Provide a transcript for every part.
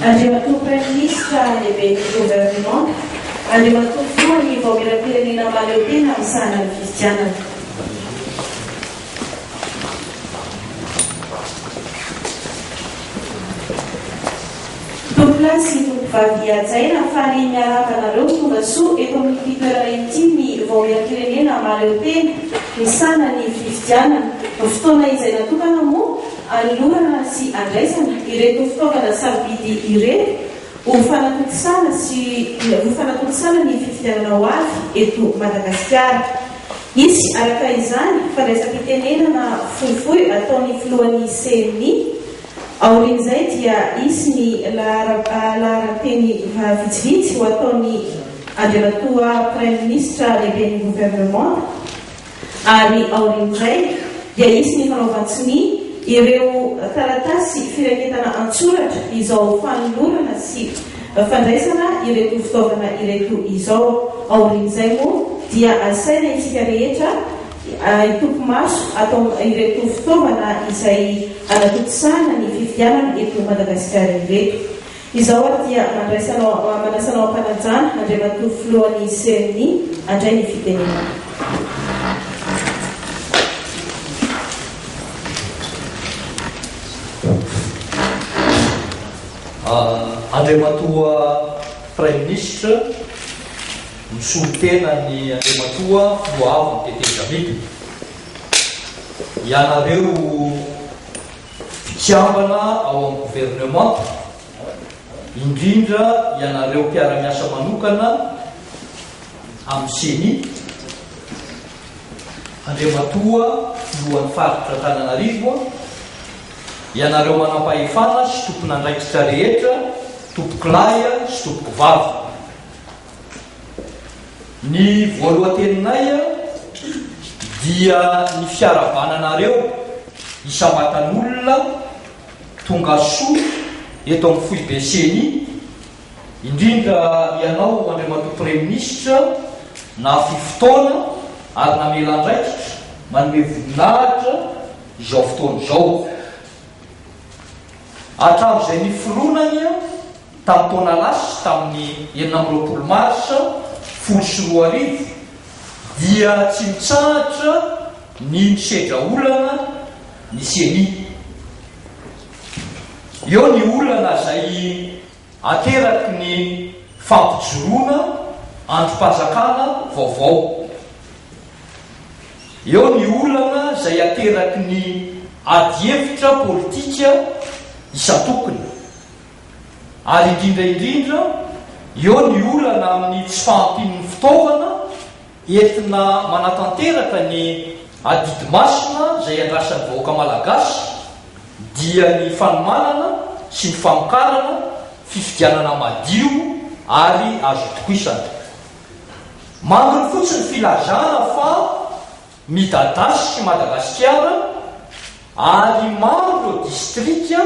Andriamatoa Prime Ministra lehibe ny gouvernement, Andriamatoa koa ny vahoeram-pirenena mahaleo-tena amin'ny sahana ny fifidianana. Tompolasy tompom-bavy hajaina afahany miaraka anareo tonga soa eto amin'ny fitoerana ity ny vahoeram-pirenena mahaleo-tena ny sahana ny fifidianana. Fotoana izay natokana moa anolorana sy andraisana ireto fitaovana sarobidy ireto ho fanatokisana ny fifidianana ho avy eto Madagasikara. Izy araka izany fandraisam-pitenenana fohifohy ataon'ny filohan'ny CNI. Aorian'izay dia isy ny laharan-teny vitsivitsy ho ataon'ny Andriamatoa Prime Ministra lehibe ny gouvernement, ary aorian'izay dia isy ny fanaovantsiny ireo taratasy firenetana antsoratra izao fanolorana sy fandraisana ireto fitaovana ireto izao. Aorian'izay moa dia asaina isika rehetra hitompo maso atao ireto fitaovana izay anatokisana ny fifidianana eto Madagasikara ireto. Izao ary dia manasanao ampanajana Andriamatoa filohan'ny CNI andray ny fitenenana. Andriamatoa Prime Ministre, misolo-tena ny Andriamatoa filoha avy ny Tetezamity. Ianareo fitiavana ao amin'ny gouvernement, indrindra ianareo mpiara-miasa manokana amin'ny CNI. Andriamatoa filohan'ny faritra Antananarivo, ianareo manam-pahefana sy tompon'andraikitra rehetra, tompo-kilaya sy tompo-vavy. Ny voalohan-teninay dia ny fiarabananareo isamatan'olona tonga soa eto amin'ny foibe CNI, indrindra ianao Andriamatoa Prime Ministre nahafi fotoana ary namela andraikitra manome voninahitra izao fotoana izao. Hatramin'izay niforognany tamin'ny taona lasa tamin'ny 9 marsa 2024 dia tsy mitsahatra ny misedra olana ny CNI. Eo ny olana izay ateraky ny fampijoroana androm-panjakana vaovao. Eo ny olana izay ateraky ny adi-hevitra politika isatokony, ary indrindra eo ny olana amin'ny tsy fahampian'ny fitaovana entina manatanteraka ny adidy masina izay andrasan'ny vahoaka malagasy, dia ny fanomanana sy ny famokarana fifidianana madio ary azo tokoisana. Mangony fotsiny filazana fa midadasy Madagasikara ary maro distrika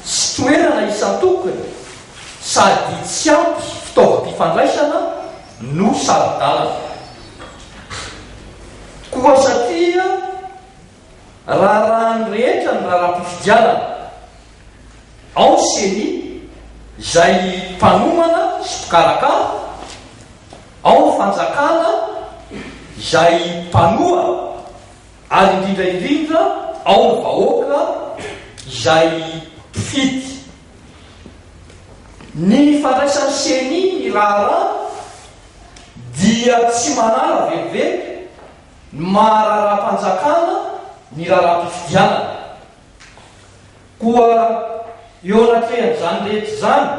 sy toerana isan-tokony sady tsy ampy fitaovam-pifandraisana no sarodalana. Koa satria raharahany rehetra ny raharam-pifidianana ao CNI izay mpanomana sy mpikarakara, ao ny fanjakana izay mpanoa, ary indrindra ao ny vahoaka izay mpifidy. Ny fandraisan'ny CNI ny raharaha dia tsy manara velively ny maha-raharaham-panjakana ny raharaham-pifidianana. Koa eo anatrehan'izany rehetra zany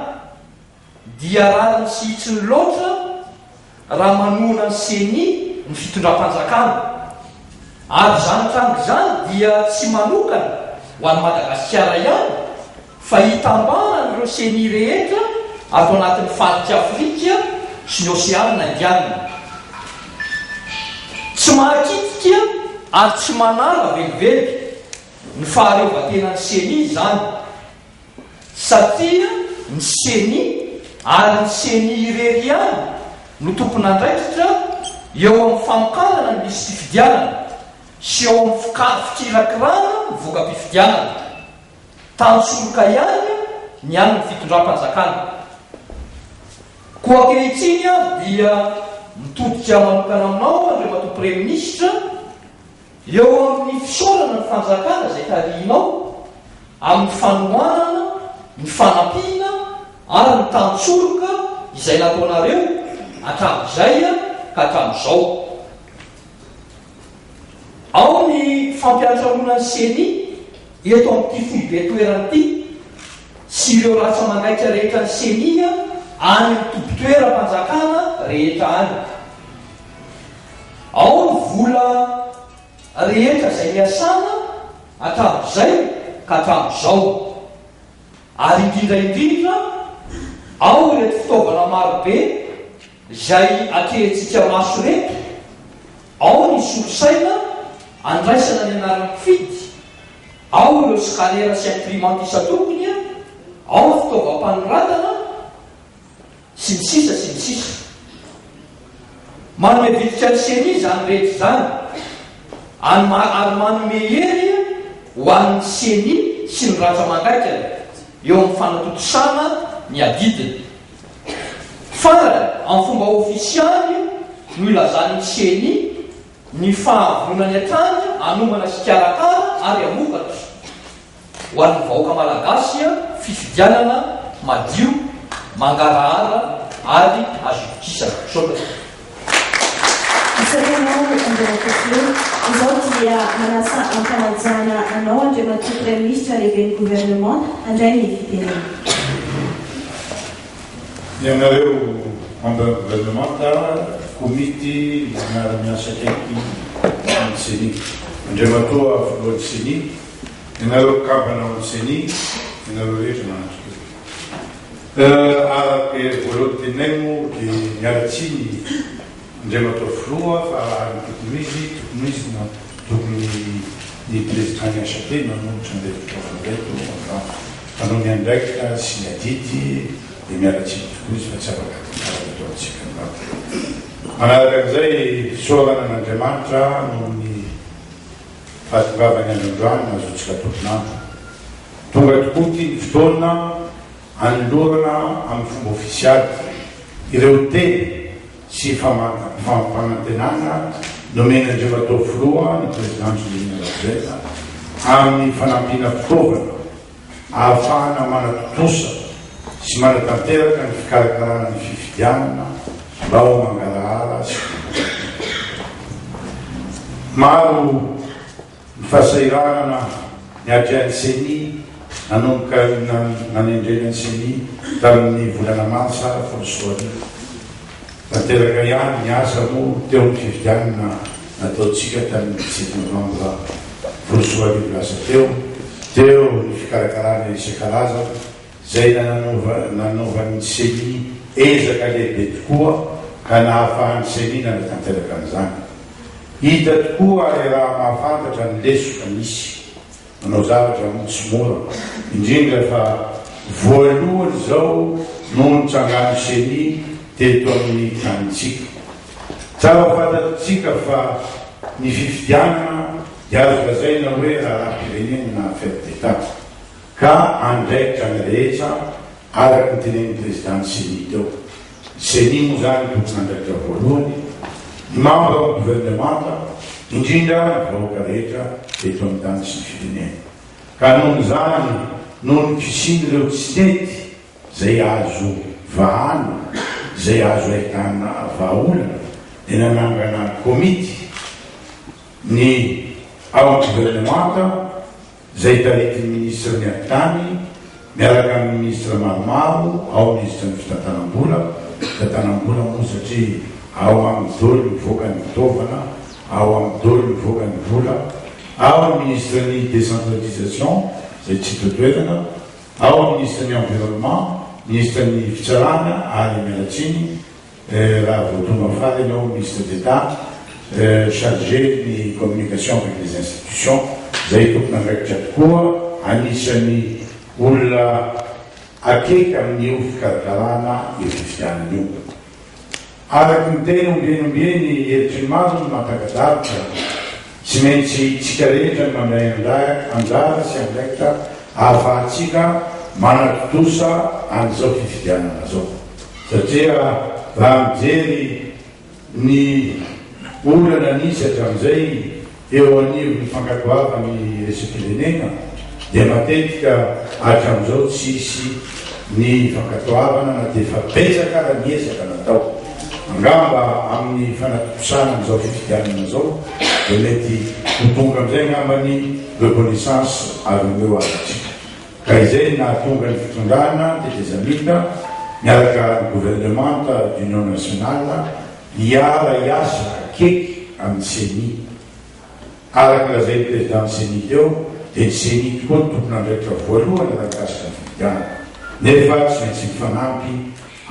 dia rariny sy hitsiny loatra raha manoana ny CNI ny fitondram-panjakana, ary zany trango zany dia tsy manokana ho an'ny Madagasikara ihany fa hitambaran'ireo CNI rehetra ato anatin'ny faritra Afrika sy ny Oseanina Indianina. Tsy mahakitika ary tsy manara velively ny fahareovan-tenan'ny CNI zany, satria ny CNI ary ny CNI irery ihany no tompon'andraikitra eo amin'ny famokarana ny lisy fifidianana sy eo amin'ny fikirakirana ny voka-pifidianana. Tanysoloka ihany ny any ny fitondram-panjakana. Koa ankehitriny dia mitodika manokana aminao Andriamatompo Praiministra eo amin'ny fisaorana ny fanjakana izay tarihinao amin'ny fanohanana, ny fanampiana ary ny tantsoroka izay nataonareo hatramin'izay ka hatramin'izao. Ao ny fampiantraronany CENI eto amin'ity foibe toerana ity sy ireo ratsa mangaika rehetra ny CENI any amin'ny tompon-toeram-panjakana rehetra any. Ao ny vola rehetra izay niasana hatramin'izay ka hatramin'izao. Ary indrindra ao ireto fitaovana marobe izay akehintsika maso reto. Ao ny solosaina andraisana ny anaran'ny mpifidy, ao ireo skalera sy imprimante isa-tokony, ao ny fitaovam-panoratana sy ny sisa sy ny sisa. Manome vidika ny CENI izany rehetra izany ary manome hery ho an'ny CENI sy ny ratsa mangaikany eo amin'ny fanatotosana ny adidiny. Fa amin'ny fomba ofisialy no ilazan'ny CENI ny fahavonany atrany anomana sy karakara ary amokatra ho an'ny vahoaka malagasy fifidianana madio, mangarahara ary azokisana. Isan'anao Andriamatompo, izao dia manasa ampanajana anao Andriamatompo Praiministra lehiben'ny gouvernement handray ny fitenena. Ianareo ambany gouvernement komity miara-miasa akaiky amin'ny CENI. Andriamatoa voalohany CENI, ianareo kabana amin'ny CENI, ianareo rehetra manatro. Araky voalohany tenaino dia miaratsiny Andriamatoa filoha fa ary tokony izy na tokony ny président miasa teny manolotra andeha fitaovandraiky anao ny andraikitra sy ny adidy dia miaratsiny tokony izy fa tsy afaka ataontsika anao. Manarak'izay fisaorana an'Andriamanitra noho ny fahatongavany androandroany nazotsika tompinandro. Tonga tokoa ty ny fotoana anolorana amin'ny fomba ofisialy ireo teny sy fampanantenana nomen'Andriamatoa filoha ny présidentiny Nirabozay amin'ny fanampiana fitaovana ahafahana manatotosa sy manatanteraka ny fikarakarana ny fifidianana mba ho mangarahara sy maro ny fahasairanana ny atrian'ny CENI nanomboka nanendrenan'ny CENI tamin'ny volana masa folosoany tanteraka ihany ny asa mo teo amin'ny fifidianana nataontsika tamin'ny 17 novembre folosoany lasa teo ny fikarakarana isan-karaza zay nanaovan'ny CENI ezaka lehibe tokoa ka nahafahan'ny CENI nanatanteraka an'izany. Hita tokoa ary raha mahafantatra ny lesoka misy manao zavatra tsy mora, indrindra fa voalohany zao noho ny tsangan'ny CENI teto amin'ny tanitsika. Tsara fantatsika fa ny fifidianana dia azo lazaina hoe raharam-pirenena na fête d'État ka andraikitra ny rehetra araky ny tenen'ny président CENI teo. CENI moa zany tokony andraikitra voalohany ny membre amin'ny gouvernementa indrindra vahoaka rehetra eto amin'ny tany sy ny firenena. Ka noho zany noho ny fisin'ireo tsinety zay azo vahana zay azo ahitana vahaolana dia nanangana komity ny ao amin'ny gouvernementa zay taritin'ny ministre ny antany miaraka amin'ny ministre maromaro, ao ministre ny fitantanam-bola moa satria ao amin'ny doly mivoaka ny fitaovana, ao amin'ny doly mivoaka ny vola, ao amin'ny ministre ny décentralisation zay tsy totoerana, ao amin'ny ministre ny environnement, ministre ny fitsarana ary mialatsiny raha voatoma fary ianao ministre d'État chargé ny communication avec les institutions zay tokony andraikitra tokoa anisan'ny olona akaiky amin'io fikarakarana io fifidianana io. Araky ny tena ombieny heritry ny maro ny mahataka-davitra tsy maintsy tsika rehetra ny mandray anjara sy andraikitra ahafahantsika manatotosa an'izao fifidianana zao satria raha mijery ny olana nisy hatramin'izay eo anivo ny fankatoava ny resim-pirenena dia matetika hatramin'izao tsisy ny fankatoavana na dia efa betsaka raha miezaka natao angamba amin'ny fanatotosana n'izao fifidianana zao dia mety ho tonga amin'izay angambany reconnaissance avy eo atsika ka izay nahatonga ny fitondrana tetezamita miaraka ny gouvernemanta d'union nationale hiara hiasa akeky amin'ny CENI araka lazay ny président ny CENI teo dia ny CENI tokoa ny tompon'andraikitra voalohany raha mikasika ny fifidianana nefa tsy maintsy mifanampy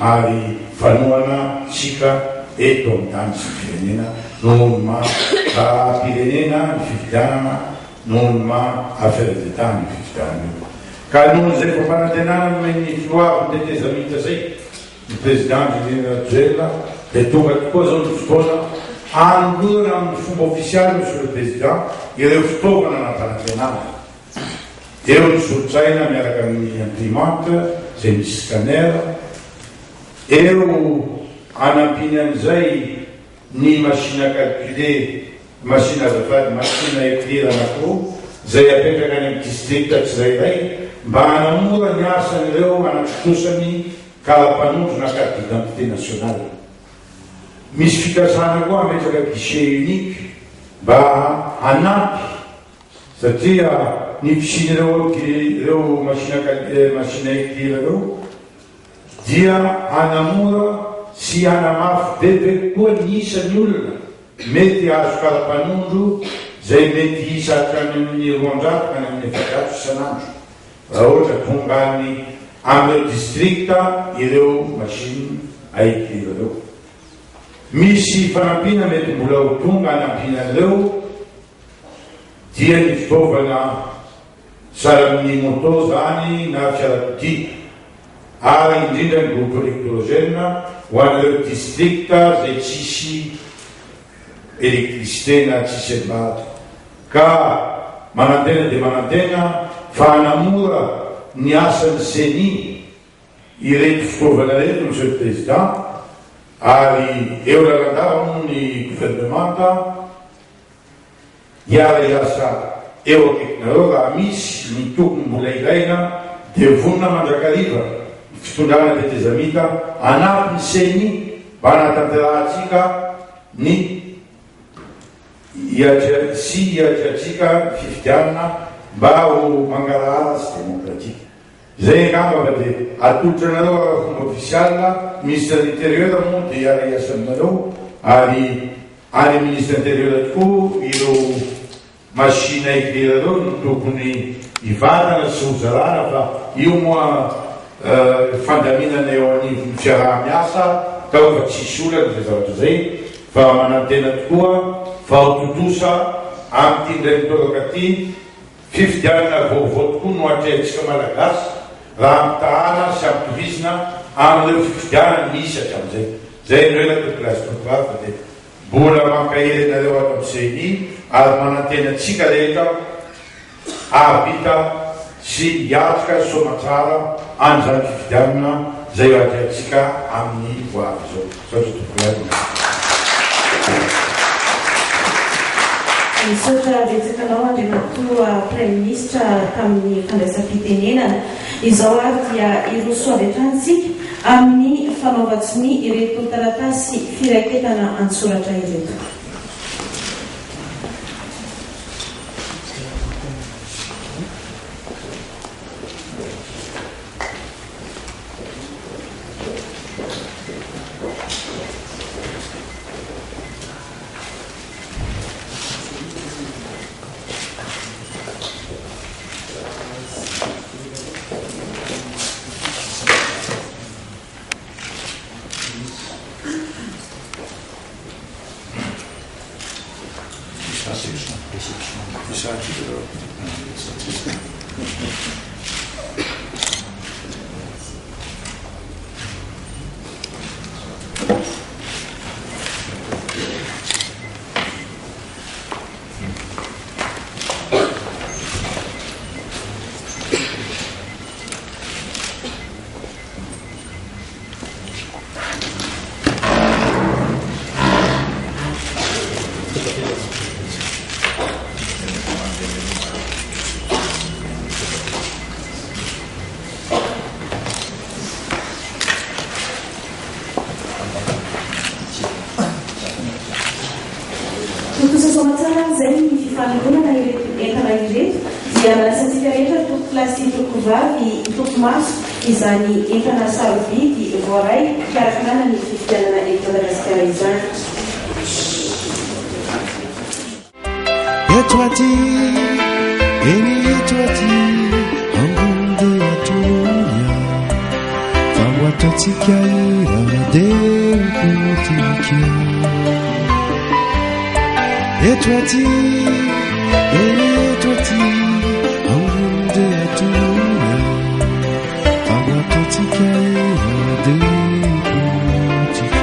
ary fanoana tsika eto amin'ny tany sy ny firenena nohony ma pirenena ny fifidianana nohony ma affaire d'état ny fifidianana io ka nohon'izay fampanantenana nomeny filoavy tetezamita zay ny président generatuela dia tonga tokoa zao ny fotoana anoloana amin'ny fomba officialy monsieur le président ireo fitaovana nampanantenana eo ny solotsaina miaraka amin'ny imprimante zay misy scanner eo anampiny an'izay ny machine à calculer machine azafady machine à écrire anakiro zay apetraka any amin'ny district tsirairay mba hanamora ny asan'ireo anatotosany karapanondro na carte d'identité nationale misy fikasana koa ametraka guichet unique mba hanampy satria ny fisin'ireo machine à écrire reo dia hanamora sy hanamafy bebe koa ny isan'ny olona mety azo karapanondro zay mety isa hatrany amin'ny roanjato ka ny amin'ny efatato isan'andro raha ohatra tonga any amin'ireo districta ireo machine à écrire reo misy fanampiana mety mbola ho tonga anampinan'ireo dia ny fitaovana sara amin'ny moto zany na fiarakodia ary indrindra ny groupe électrogène ho an'ireo districta zay tsisy électricité na tsisy elmato ka manantena dia manantena fa hanamora ny asan'ny CENI ireto fitaovana reto monsieur le président ary eo lalandava ny gouvernemanta hiara hiasa eo akaikinareo raha misy ny tokony mbola ilaina dia vonona mandrakariva fitondrana tetezamita anampy ny CENI mba nahatanterahantsika ny hiatratsika fifidianana mba ho mangarahara sy démocratique zay angamba fa dia atolotranareo fomba officiale ministre de l'intérieur moa dia hiara hiasa aminareo ary any ministre intérieur tokoa ireo machine à écrire reo no tokony hivatana sy hozarana fa io moa fandaminana eo anivon'ny fiaraha-miasa tao fa tsisy olana zay zavatra zay fa manantena tokoa fa hototosa amin'ny tindray mitoraka ty fifidianana vaovao tokoa no atrehantsika malagasy raha mitahana sy ampitovizina amin'ireo fifidianana misy hatramin'izay zay no hoe lato place tokova fa dia mbola mankahelinareo ato amin'ny CENI ary manantena antsika rehetra ahbita sy hiatrika somatsara an'izany fifidianana zay atrehantsika amin'ny voavy zao satria tokola misaotra betsakanao andriamatoa prime ministre tamin'ny fandraisam-pitenenana izao ary dia iroso avy hatransika amin'ny fanaovatsiny ireto taratasy firaiketana an-tsoratra ireto zay ny fifanongonana ireto entana ireto dia lasantsika rehetra toko plasy toko vavy toko maso izany entana sarobidy voaray kiarakanana ny fifidianana eto Madagasikara izany. Eto aty, eny eto aty, ambony dia tolonia, famboatratsika ira dia potika. Eto aty, eny eto aty, ambony dia tolonia, famboatratsika ira dia potika.